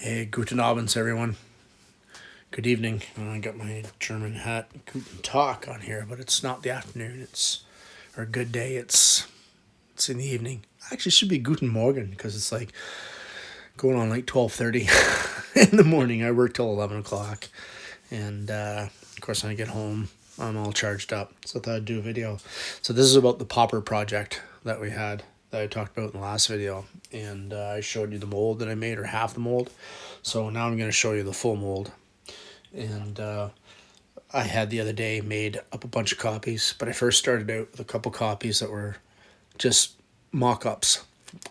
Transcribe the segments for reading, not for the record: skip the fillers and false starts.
Hey, guten Abend, everyone. Good evening. I got my German hat, guten Tag, on here, but it's not the afternoon. Or good day. It's in the evening. Actually, it should be guten Morgen because it's like going on like 12:30 in the morning. I work till 11 o'clock, and of course, when I get home, I'm all charged up. So I thought I'd do a video. So this is about the popper project that we had that I talked about in the last video, and I showed you the mold that I made, or half the mold. So now I'm going to show you the full mold. And I had the other day made up a bunch of copies, but I first started out with a couple copies that were just mock-ups.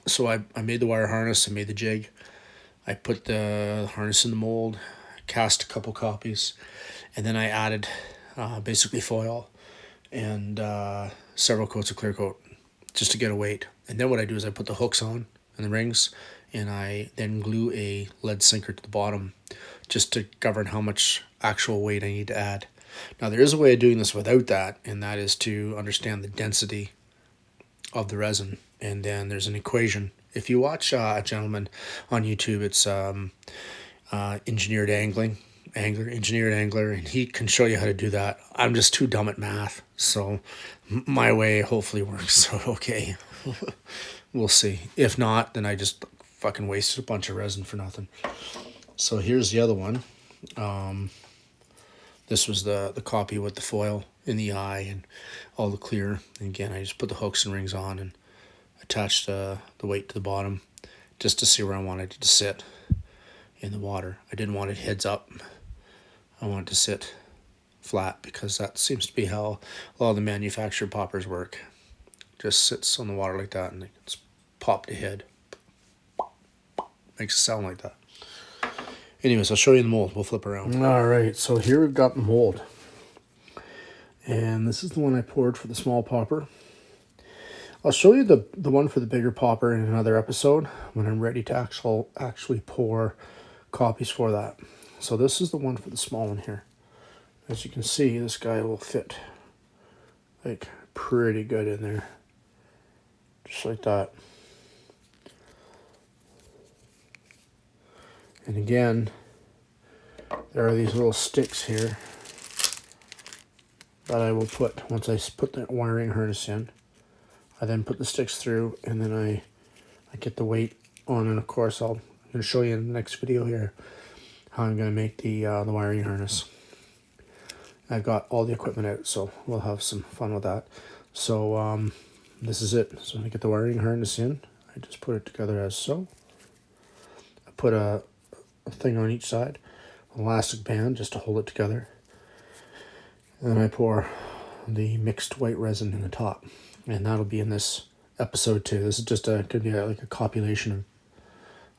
So I made the wire harness, I made the jig, I put the harness in the mold, cast a couple copies, and then I added basically foil and several coats of clear coat just to get a weight. And then what I do is I put the hooks on and the rings, and I then glue a lead sinker to the bottom just to govern how much actual weight I need to add. Now there is a way of doing this without that, and that is to understand the density of the resin. And then there's an equation. If you watch a gentleman on YouTube, it's engineered angler, and he can show you how to do that. I'm just too dumb at math, so my way hopefully works. So okay, we'll see. If not, then I just fucking wasted a bunch of resin for nothing. So here's the other one. This was the copy with the foil in the eye and all the clear. And again, I just put the hooks and rings on and attached the weight to the bottom just to see where I wanted it to sit in the water. I didn't want it heads up. I wanted to sit flat because that seems to be how a lot of the manufactured poppers work. Just sits on the water like that and it's popped ahead. Makes a sound like that. Anyways, I'll show you the mold. We'll flip around. All right, so here we've got the mold. And this is the one I poured for the small popper. I'll show you the one for the bigger popper in another episode when I'm ready to actually pour copies for that. So this is the one for the small one here. As you can see, this guy will fit like pretty good in there. Just like that. And again, there are these little sticks here that I will put, once I put the wiring harness in, I then put the sticks through, and then I get the weight on, and of course I'm going to show you in the next video here how I'm going to make the wiring harness. I've got all the equipment out, so we'll have some fun with that. So this is it. So I get the wiring harness in, I just put it together as so. I put a thing on each side, an elastic band just to hold it together, and then I pour the mixed white resin in the top, and that'll be in this episode too. This is just could be like a compilation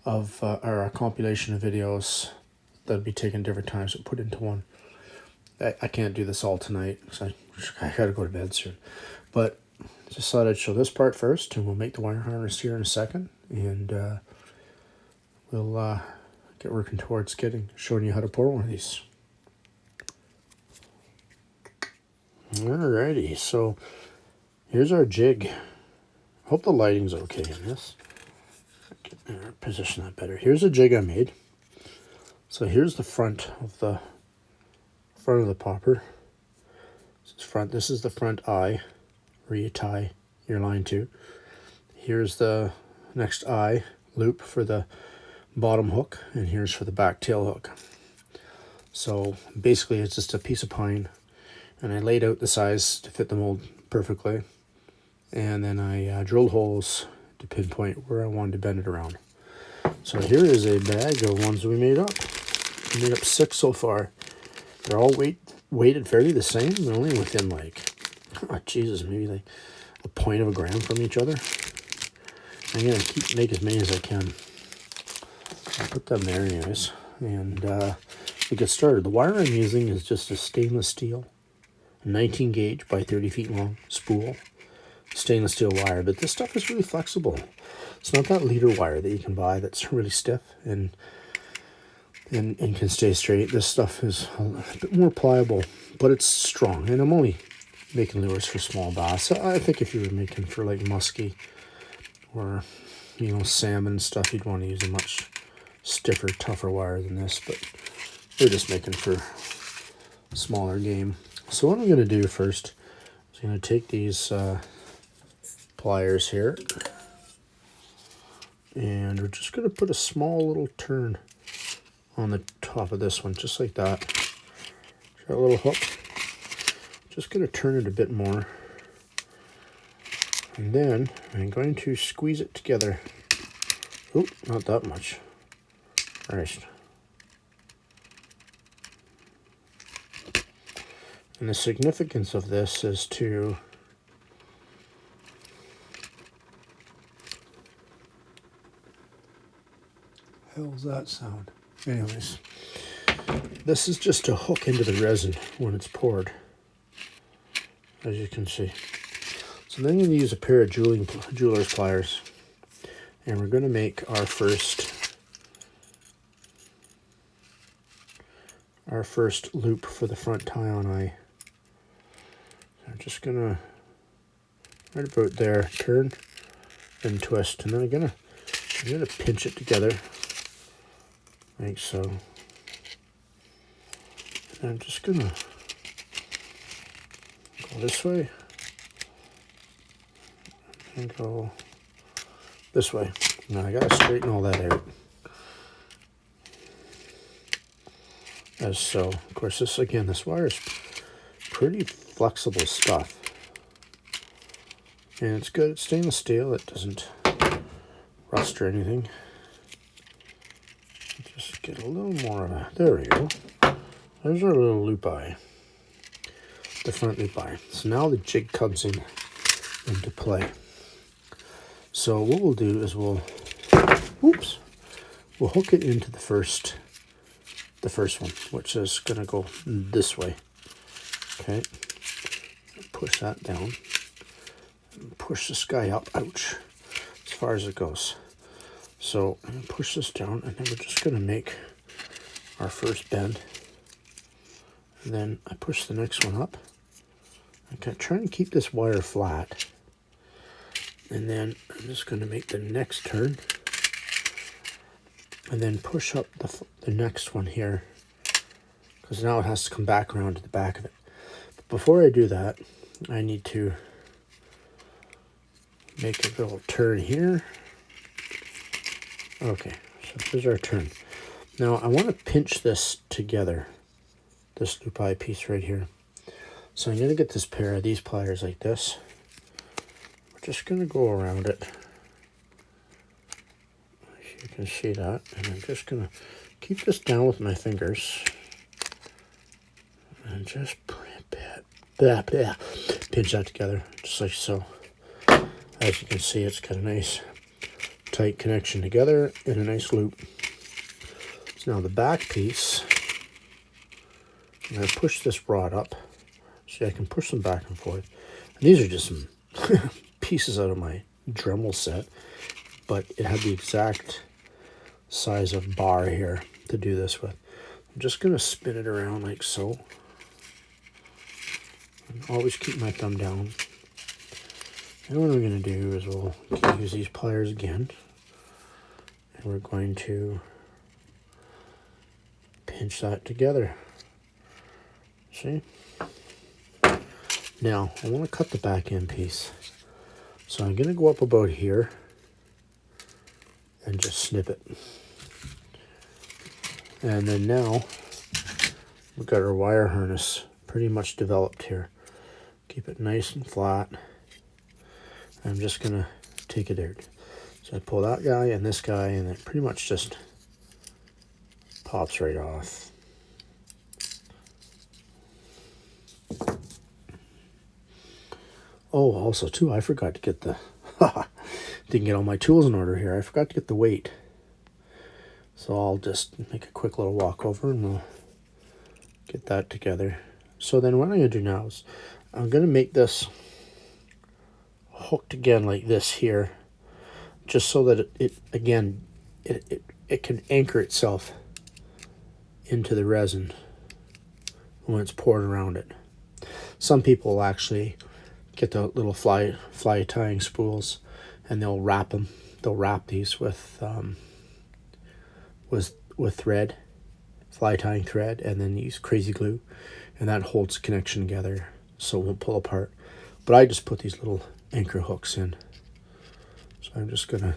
of a compilation of videos that'll be taken different times and put into one. I can't do this all tonight because I gotta go to bed soon, but just thought I'd show this part first, and we'll make the wire harness here in a second, and we'll get working towards showing you how to pour one of these. Alrighty, so here's our jig. Hope the lighting's okay in this. Position that better. Here's a jig I made. So here's the front of the popper. This is the front eye where you tie your line to. Here's the next eye loop for the bottom hook, and here's for the back tail hook. So basically it's just a piece of pine, and I laid out the size to fit the mold perfectly, and then I drilled holes to pinpoint where I wanted to bend it around. So here is a bag of ones we made up. We made up 6 so far. They're all weighted fairly the same. They're only within like, oh Jesus, maybe like a point of a gram from each other. I'm gonna make as many as I can. I'll put them there anyways, and we get started. The wire I'm using is just a stainless steel 19 gauge by 30 feet long spool stainless steel wire, but this stuff is really flexible. It's not that leader wire that you can buy that's really stiff and can stay straight. This stuff is a bit more pliable, but it's strong, and I'm only making lures for small bass. I think if you were making for like muskie or salmon stuff, you'd want to use a much stiffer, tougher wire than this, but we're just making for smaller game. So what I'm going to do first is I'm going to take these pliers here, and we're just going to put a small little turn on the top of this one, just like that. Got a little hook. Just going to turn it a bit more, and then I'm going to squeeze it together. Oop, not that much. Right. And the significance of this is to hell's that sound? Anyways, this is just to hook into the resin when it's poured, as you can see. So then you use a pair of jeweler's pliers, and we're going to make our first loop for the front tie-on eye. I'm just gonna right about there turn and twist, and then I'm gonna pinch it together like so. And I'm just gonna go this way and go this way. Now I gotta straighten all that out. As so. Of course, this wire is pretty flexible stuff, and it's good. It's stainless steel. It doesn't rust or anything. Just get a little more of a. There we go. There's our little loop eye, the front loop eye. So now the jig comes into play. So what we'll do is we'll hook it into the first one, which is going to go this way. Okay, push that down, and push this guy up, ouch, as far as it goes. So I'm going to push this down, and then we're just going to make our first bend, and then I push the next one up. I'm trying to keep this wire flat, and then I'm just going to make the next turn, and then push up the next one here, because now it has to come back around to the back of it. But before I do that, I need to make a little turn here. Okay, so here's our turn. Now I want to pinch this together, this loop eye piece right here. So I'm going to get this pair of these pliers like this. We're just going to go around it. You can see that, and I'm just going to keep this down with my fingers and just pinch that together, just like so. As you can see, it's got a nice tight connection together in a nice loop. So now the back piece, I'm going to push this rod up so I can push them back and forth. And these are just some pieces out of my Dremel set, but it had the exact size of bar here to do this with. I'm just going to spin it around like so. And always keep my thumb down. And what I'm going to do is we'll use these pliers again, and we're going to pinch that together. See? Now I want to cut the back end piece, so I'm going to go up about here and just snip it. And then now we've got our wire harness pretty much developed here. Keep it nice and flat. I'm just going to take it out. So I pull that guy and this guy, and it pretty much just pops right off. Oh, also too, I forgot to get the, didn't get all my tools in order here. I forgot to get the weight. So I'll just make a quick little walk over and we'll get that together. So then what I'm going to do now is I'm going to make this hooked again like this here, just so that it can anchor itself into the resin when it's poured around it. Some people will actually get the little fly tying spools, and they'll wrap them. They'll wrap these with with thread, fly tying thread, and then use crazy glue, and that holds the connection together so it won't pull apart. But I just put these little anchor hooks in. So I'm just gonna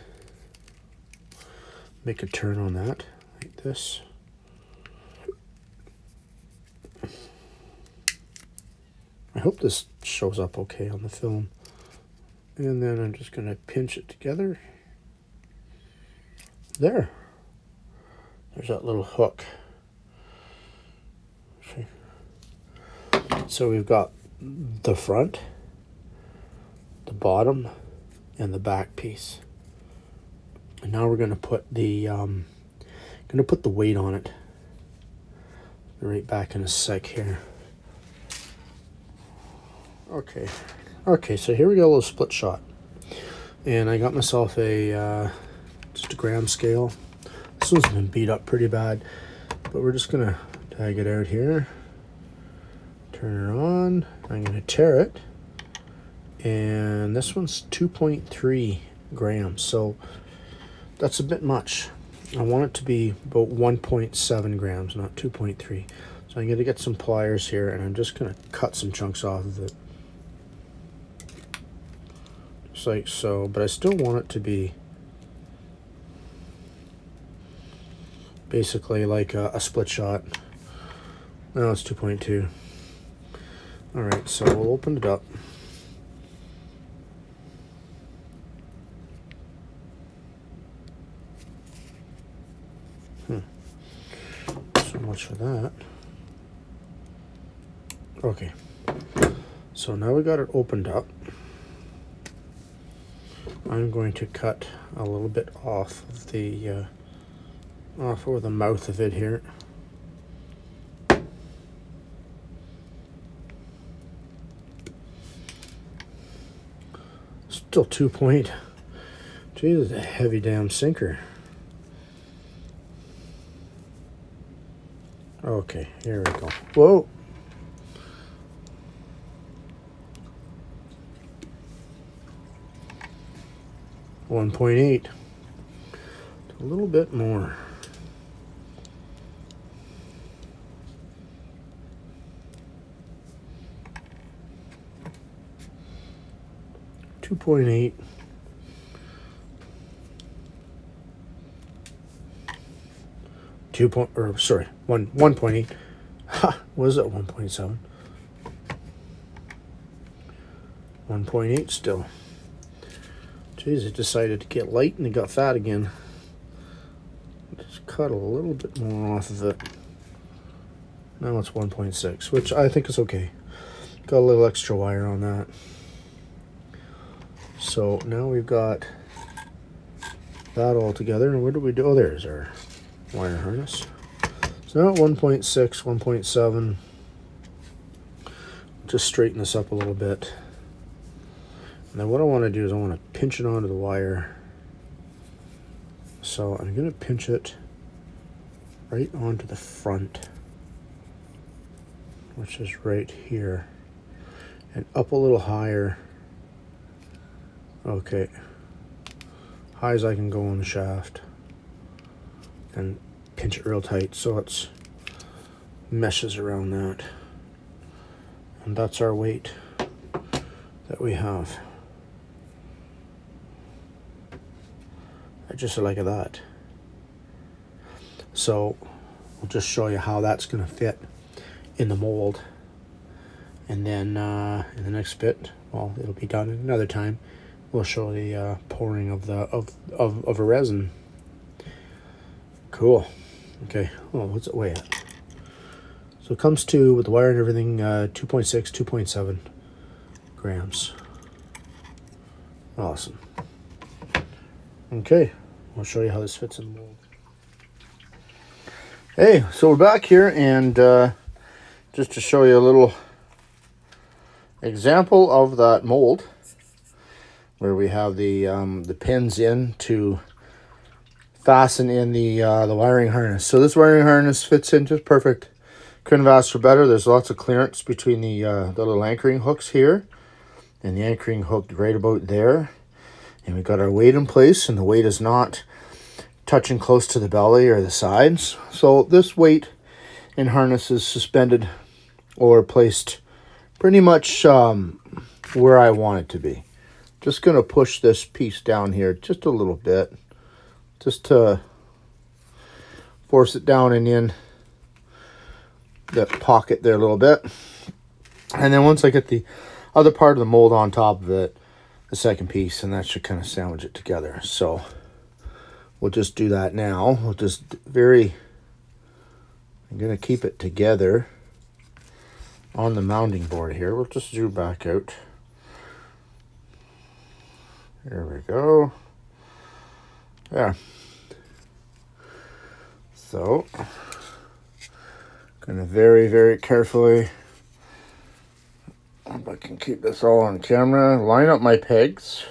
make a turn on that like this. I hope this shows up okay on the film. And then I'm just gonna pinch it together. There's that little hook. Okay. So we've got the front, the bottom, and the back piece. And now we're gonna put the weight on it. Right back in a sec here. Okay, so here we go, a little split shot. And I got myself just a gram scale. This one's been beat up pretty bad, but we're just gonna tag it out here. Turn it on. I'm gonna tare it. And this one's 2.3 grams, so that's a bit much. I want it to be about 1.7 grams, not 2.3. So I'm gonna get some pliers here, and I'm just gonna cut some chunks off of it. Just like so, but I still want it to be basically like a split shot. No, it's 2.2. All right, so we'll open it up. So much for that. Okay, so now we got it opened up. I'm going to cut a little bit off of the off over the mouth of it here. Still 2 point. Geez, it's a heavy damn sinker. Okay, here we go. Whoa. .8. A little bit more. .8. Sorry, 1.8. Ha, was it 1.7? 1.8 still. Jeez, it decided to get light and it got fat again. Just cut a little bit more off of it. Now it's 1.6, which I think is okay. Got a little extra wire on that. So now we've got that all together. And where do we do? Oh, there's our wire harness. So now at 1.6, 1.7. Just straighten this up a little bit. And then what I want to do is I want to pinch it onto the wire. So I'm going to pinch it right onto the front, which is right here, and up a little higher. Okay, high as I can go on the shaft, and pinch it real tight so it's meshes around that. And that's our weight that we have. Just like that. So we'll just show you how that's going to fit in the mold, and then in the next bit, well, it'll be done another time. We'll show the pouring of a resin. Cool. Okay. Oh, what's it weigh at? So it comes to, with the wire and everything, 2.6, 2.7 grams. Awesome. Okay. I'll show you how this fits in the mold. Hey, so we're back here, and just to show you a little example of that mold, where we have the pins in to fasten in the wiring harness. So this wiring harness fits in just perfect. Couldn't have asked for better. There's lots of clearance between the little anchoring hooks here and the anchoring hook right about there. And we got our weight in place, and the weight is not touching close to the belly or the sides. So this weight and harness is suspended or placed pretty much where I want it to be. Just going to push this piece down here just a little bit, just to force it down and in that pocket there a little bit. And then once I get the other part of the mold on top of it, the second piece, and that should kind of sandwich it together. So we'll just do that now. We'll just I'm going to keep it together on the mounting board here. We'll just zoom back out. There we go. There. So, going to very, very carefully, if I can keep this all on camera, line up my pegs.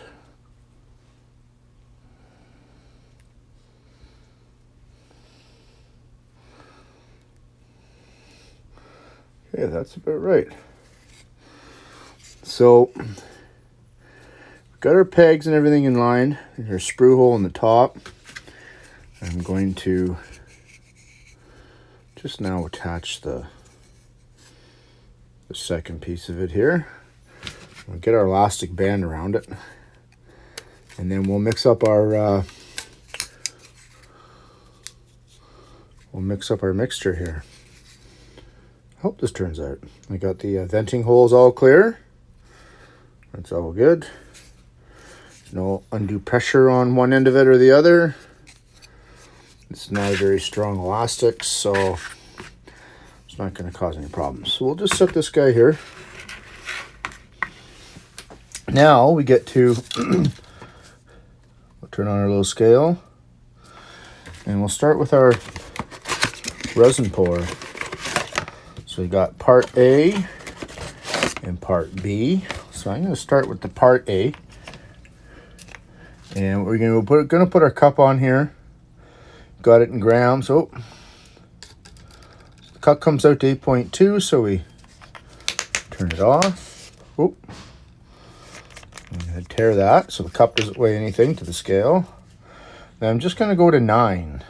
Okay, that's about right. So, we've got our pegs and everything in line. There's our sprue hole in the top. I'm going to just now attach the second piece of it here. We'll get our elastic band around it, and then we'll mix up our mixture here. Hope this turns out. I got the venting holes all clear. That's all good. No undue pressure on one end of it or the other. It's not a very strong elastic, so it's not going to cause any problems. So we'll just set this guy here. Now we get to we'll turn on our little scale, and we'll start with our resin pour. So we got part A and part B. So I'm going to start with the part A, and we're going to put our cup on here. Got it in grams. Oh, the cup comes out to 8.2, so we turn it off. Oh, I'm going to tear that so the cup doesn't weigh anything to the scale. Then I'm just going to go to 9.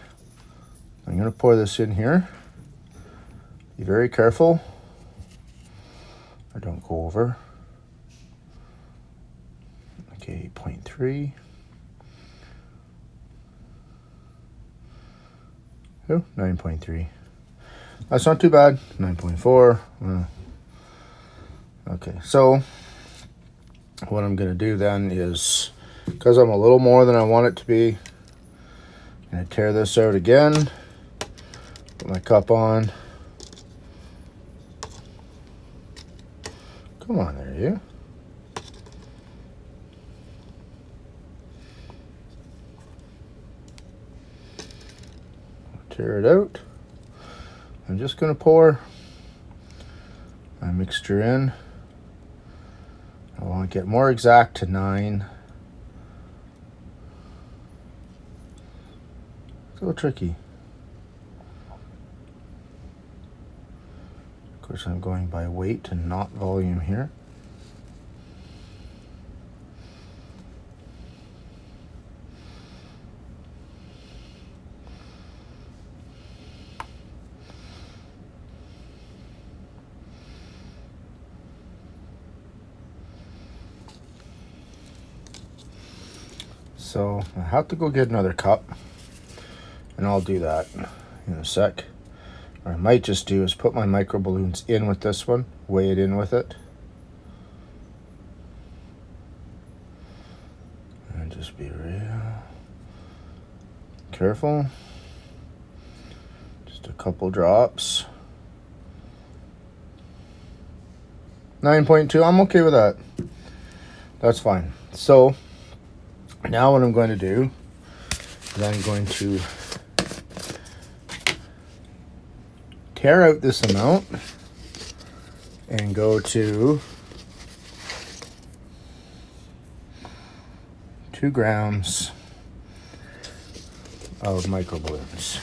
I'm going to pour this in here. Be very careful. I don't go over. Okay, 8.3. Oh, 9.3. That's not too bad. 9.4. Okay, so what I'm going to do then is, because I'm a little more than I want it to be, I'm going to tear this out again. Put my cup on. Come on there, you. Tear it out. I'm just going to pour my mixture in. I want to get more exact to 9. It's a little tricky. Of course, I'm going by weight and not volume here. So I have to go get another cup, and I'll do that in a sec. What I might just do is put my micro balloons in with this one, weigh it in with it, and just be real careful. Just a couple drops. 9.2, I'm okay with that. That's fine. So now what I'm going to do is I'm going to tear out this amount and go to 2 grams of micro balloons.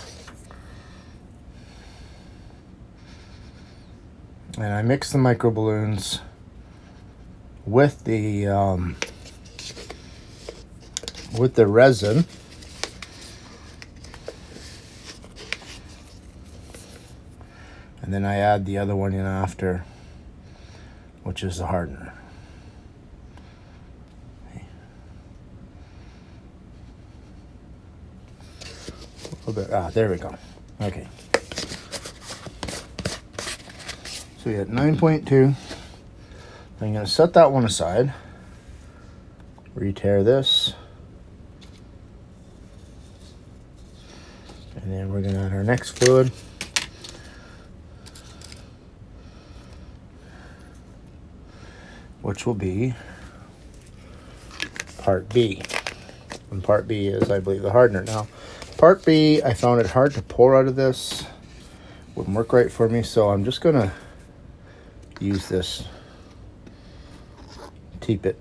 And I mix the micro balloons with the resin, And then I add the other one in after, which is the hardener. A little bit, there we go. Okay. So we got 9.2. I'm going to set that one aside. Re-tear this. And then we're going to add our next fluid. Which will be part B. And part B is, I believe, the hardener. Now, part B, I found it hard to pour out of this. Wouldn't work right for me, so I'm just going to use this teep-it.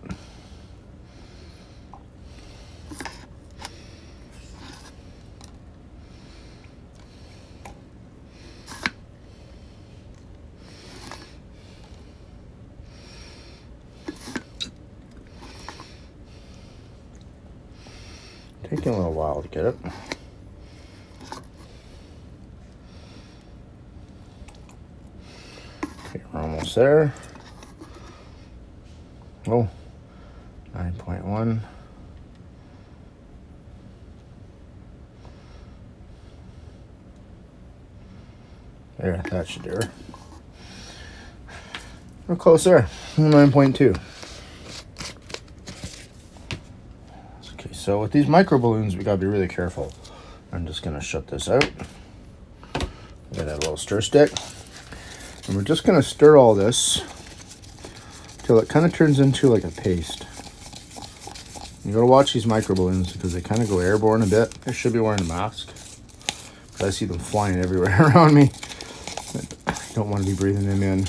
Taking a little while to get it. Okay, we're almost there. Oh, 9.1. There, that should do her. We're close there. 9.2. Okay, so with these micro balloons, we gotta be really careful. I'm just gonna shut this out. Get that little stir stick. And we're just gonna stir all this till it kind of turns into like a paste. You gotta watch these micro balloons because they kind of go airborne a bit. I should be wearing a mask. I see them flying everywhere around me. I don't want to be breathing them in.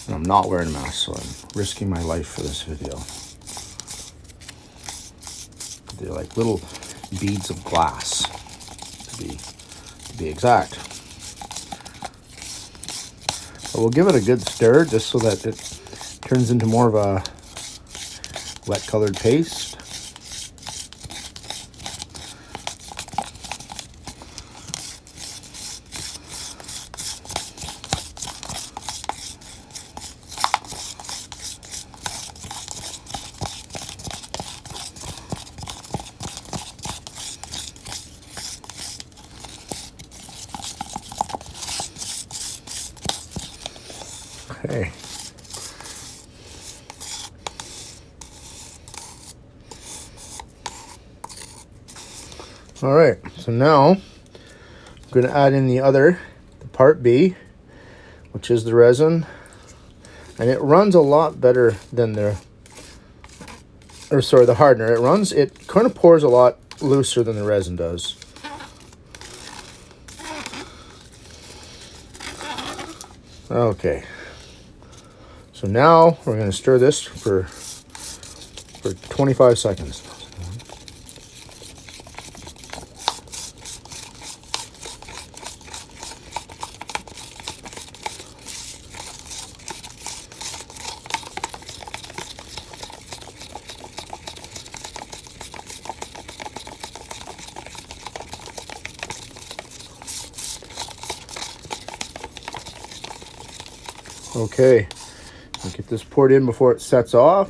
And I'm not wearing a mask, so I'm risking my life for this video. They're like little beads of glass, to be exact. But we'll give it a good stir just so that it turns into more of a wet colored paste. Okay. All right, so now I'm going to add in the part B, which is the resin. And it runs a lot better than the hardener. It kind of pours a lot looser than the resin does. Okay. So now we're going to stir this for 25 seconds. Okay. We'll get this poured in before it sets off.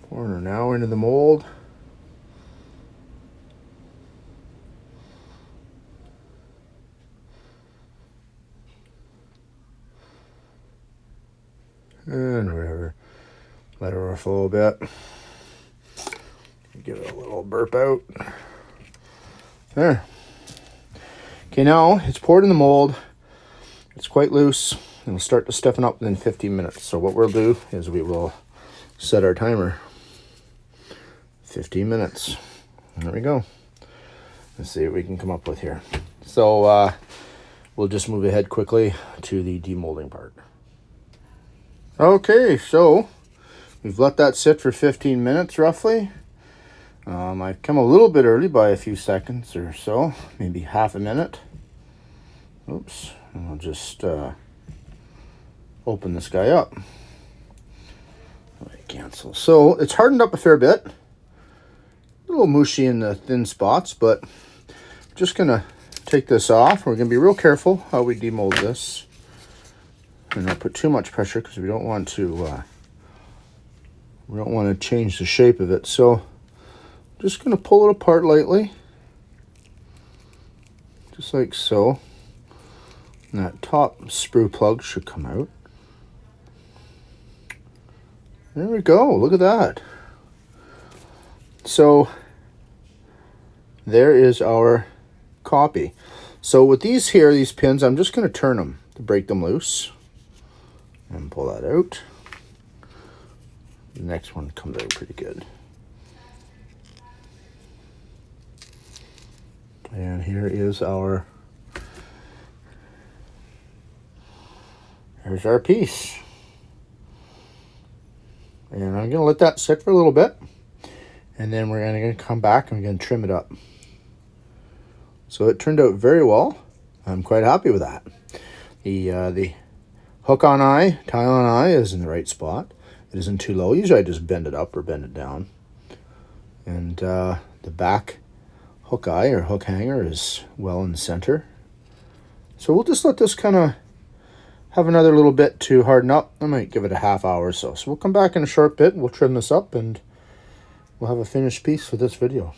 Pouring her now into the mold. And whatever. Let her off a little bit. Give it a little burp out. There. Okay, now it's poured in the mold. It's quite loose. It'll start to stiffen up within 15 minutes. So what we'll do is we will set our timer. 15 minutes. There we go. Let's see what we can come up with here. So we'll just move ahead quickly to the demolding part. Okay, so we've let that sit for 15 minutes roughly. I've come a little bit early by a few seconds or so, maybe half a minute. Oops, and I'll just open this guy up. Cancel. So it's hardened up a fair bit. A little mushy in the thin spots, but I'm just gonna take this off. We're going to be real careful how we demold this. And not put too much pressure because we don't want to change the shape of it. So just going to pull it apart lightly. Just like so. And that top sprue plug should come out. There we go. Look at that. So there is our copy. So with these here, these pins, I'm just going to turn them to break them loose. And pull that out. The next one comes out pretty good. And here is here's our piece. And I'm going to let that sit for a little bit. And then we're going to come back and we're going to trim it up. So it turned out very well. I'm quite happy with that. The hook on eye, tile on eye is in the right spot. It isn't too low. Usually I just bend it up or bend it down. And the back hook eye or hook hanger is well in the center. So we'll just let this kind of have another little bit to harden up. I might give it a half hour or so. So we'll come back in a short bit. We'll trim this up and we'll have a finished piece for this video.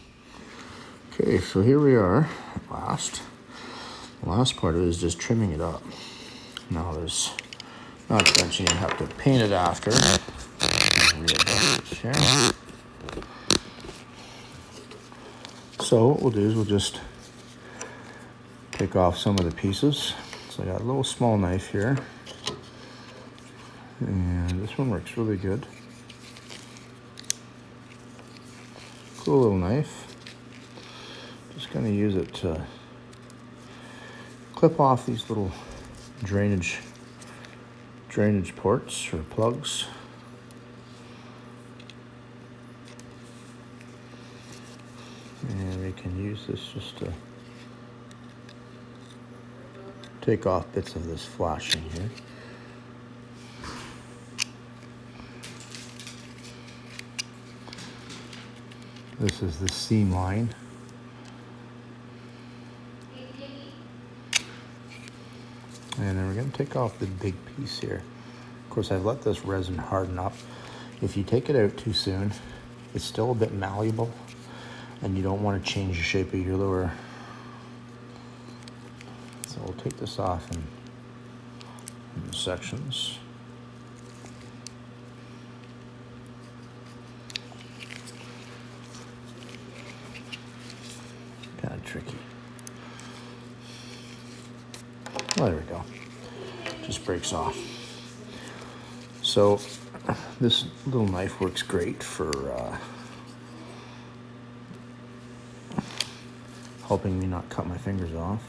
Okay, so here we are at last. The last part of it is just trimming it up. Now there's not to mention you have to paint it after. So what we'll do is we'll just take off some of the pieces. So I got a little small knife here. And this one works really good. Cool little knife. Just going to use it to clip off these little drainage ports or plugs. And we can use this just to take off bits of this flashing here. This is the seam line. And then we're going to take off the big piece here. Of course, I've let this resin harden up. If you take it out too soon, it's still a bit malleable, and you don't want to change the shape of your lure. So we'll take this off in sections. Kind of tricky. Well, there we go. Just breaks off. So this little knife works great for helping me not cut my fingers off.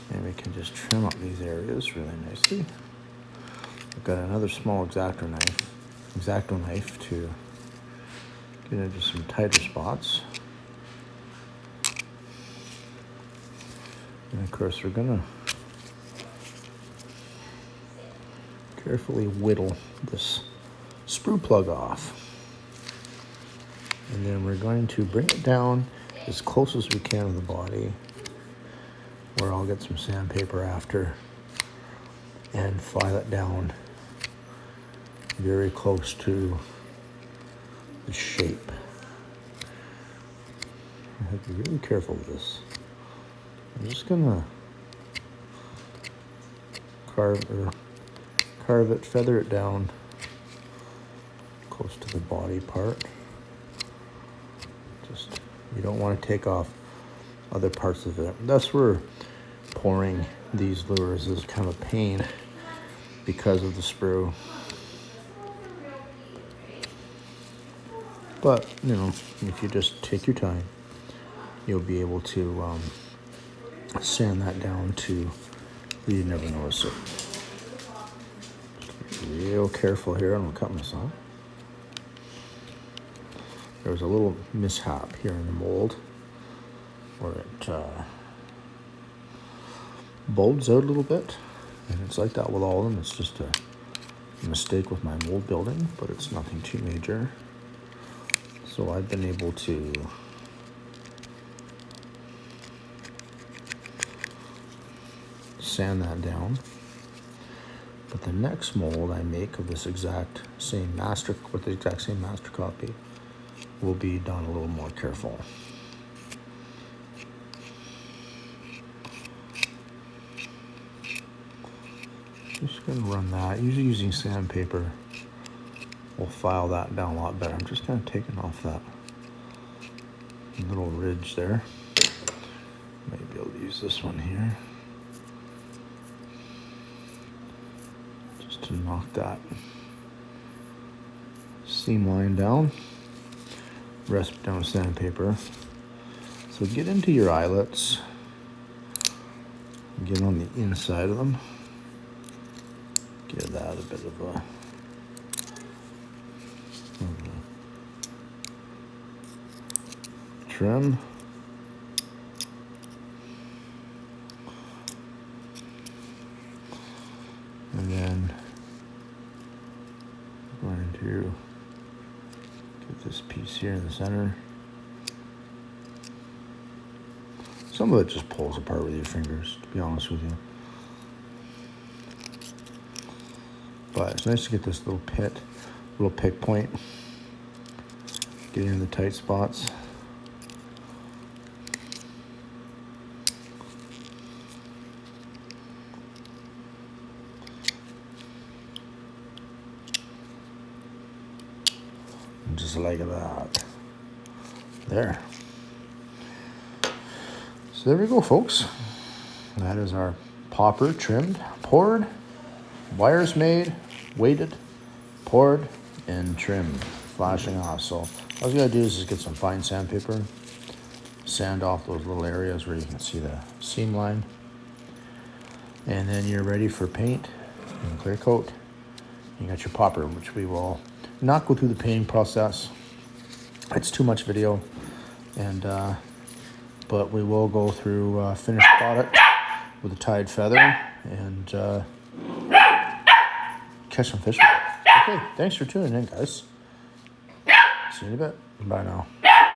And we can just trim up these areas really nicely. I've got another small X-Acto knife to get into some tighter spots. And of course we're gonna carefully whittle this sprue plug off. And then we're going to bring it down as close as we can to the body, where I'll get some sandpaper after and file it down very close to the shape. I have to be really careful with this. I'm just gonna carve it, feather it down close to the body part. Just, you don't want to take off other parts of it. That's where pouring these lures is kind of a pain because of the sprue. But, you know, if you just take your time, you'll be able to sand that down to where you never notice it. Just be real careful here. I'm going to cut myself. There was a little mishap here in the mold where it bulges out a little bit. And it's like that with all of them. It's just a mistake with my mold building, but it's nothing too major. So So I've been able to sand that down. But the next mold I make of this exact same master, with the exact same master copy, will be done a little more careful. Just gonna run that. Usually using sandpaper will file that down a lot better. I'm just kind of taking off that little ridge there. Maybe be able to use this one here. Just to knock that seam line down. Rest down with sandpaper. So get into your eyelets. Get on the inside of them. Give that a bit of a trim. And then I'm going to get this piece here in the center. Some of it just pulls apart with your fingers, to be honest with you. But it's nice to get this little pick point, get in the tight spots. And just like that. There. So there we go, folks. That is our popper trimmed, poured, wires made, weighted, poured, and trimmed, flashing off. So all you gotta do is just get some fine sandpaper, sand off those little areas where you can see the seam line, and then you're ready for paint and clear coat. You got your popper, which we will not go through the painting process. It's too much video, and but we will go through finished product with a tied feather and catch some fish with it. Okay, thanks for tuning in, guys. See you in a bit. Bye now.